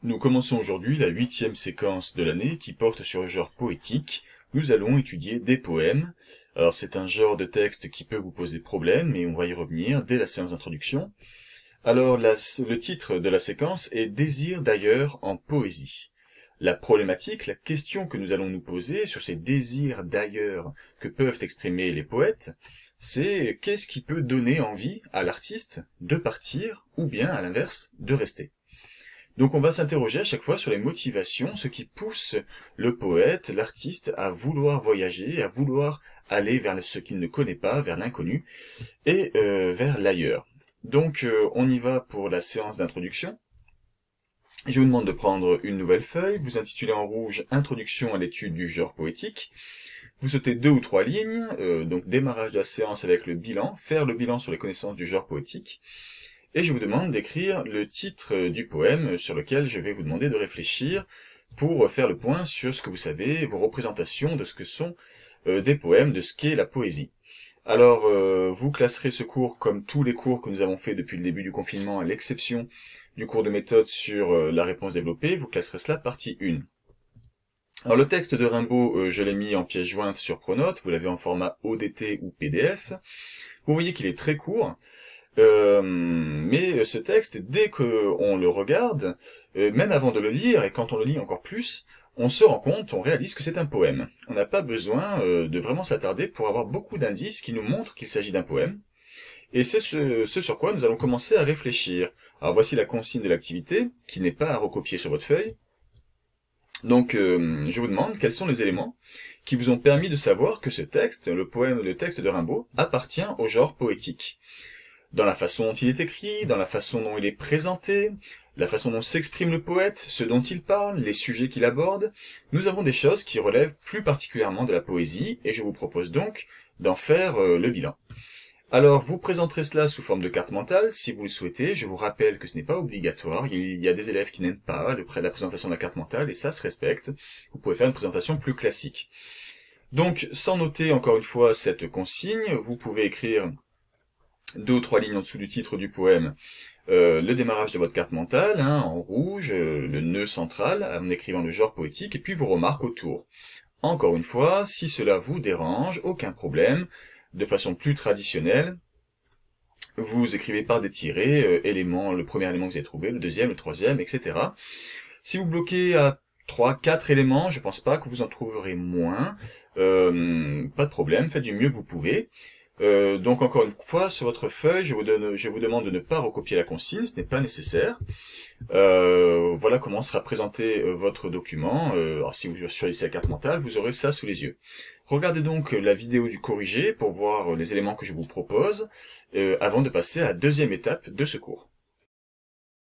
Nous commençons aujourd'hui la 8e séquence de l'année qui porte sur le genre poétique. Nous allons étudier des poèmes. Alors c'est un genre de texte qui peut vous poser problème, mais on va y revenir dès la séance d'introduction. Alors le titre de la séquence est « Désir d'ailleurs en poésie ». La problématique, la question que nous allons nous poser sur ces désirs d'ailleurs que peuvent exprimer les poètes, c'est qu'est-ce qui peut donner envie à l'artiste de partir ou bien, à l'inverse, de rester. Donc on va s'interroger à chaque fois sur les motivations, ce qui pousse le poète, l'artiste, à vouloir voyager, à vouloir aller vers ce qu'il ne connaît pas, vers l'inconnu, et vers l'ailleurs. Donc on y va pour la séance d'introduction. Je vous demande de prendre une nouvelle feuille, vous intitulez en rouge « Introduction à l'étude du genre poétique ». Vous sautez 2 ou 3 lignes, donc démarrage de la séance avec le bilan, faire le bilan sur les connaissances du genre poétique. Et je vous demande d'écrire le titre du poème sur lequel je vais vous demander de réfléchir pour faire le point sur ce que vous savez, vos représentations de ce que sont des poèmes, de ce qu'est la poésie. Alors, vous classerez ce cours comme tous les cours que nous avons fait depuis le début du confinement, à l'exception du cours de méthode sur la réponse développée, vous classerez cela partie 1. Alors le texte de Rimbaud, je l'ai mis en pièce jointe sur Pronote, vous l'avez en format ODT ou PDF. Vous voyez qu'il est très court. Mais ce texte, dès qu'on le regarde, même avant de le lire, et quand on le lit encore plus, on se rend compte, on réalise que c'est un poème. On n'a pas besoin de vraiment s'attarder pour avoir beaucoup d'indices qui nous montrent qu'il s'agit d'un poème. Et c'est ce sur quoi nous allons commencer à réfléchir. Alors voici la consigne de l'activité, qui n'est pas à recopier sur votre feuille. Donc je vous demande quels sont les éléments qui vous ont permis de savoir que ce texte, le texte de Rimbaud, appartient au genre poétique. Dans la façon dont il est écrit, dans la façon dont il est présenté, la façon dont s'exprime le poète, ce dont il parle, les sujets qu'il aborde, nous avons des choses qui relèvent plus particulièrement de la poésie, et je vous propose donc d'en faire le bilan. Alors, vous présenterez cela sous forme de carte mentale, si vous le souhaitez. Je vous rappelle que ce n'est pas obligatoire. Il y a des élèves qui n'aiment pas la présentation de la carte mentale, et ça se respecte. Vous pouvez faire une présentation plus classique. Donc, sans noter encore une fois cette consigne, vous pouvez écrire 2 ou 3 lignes en dessous du titre du poème, le démarrage de votre carte mentale, en rouge, le nœud central, en écrivant le genre poétique, et puis vos remarques autour. Encore une fois, si cela vous dérange, aucun problème, de façon plus traditionnelle, vous écrivez par des tirets, le premier élément que vous avez trouvé, le deuxième, le troisième, etc. Si vous bloquez à 3-4 éléments, je pense pas que vous en trouverez moins, pas de problème, faites du mieux que vous pouvez. Donc encore une fois, sur votre feuille, je vous demande de ne pas recopier la consigne, ce n'est pas nécessaire. Voilà comment sera présenté votre document. Alors si vous choisissez la carte mentale, vous aurez ça sous les yeux. Regardez donc la vidéo du corrigé pour voir les éléments que je vous propose, avant de passer à la deuxième étape de ce cours.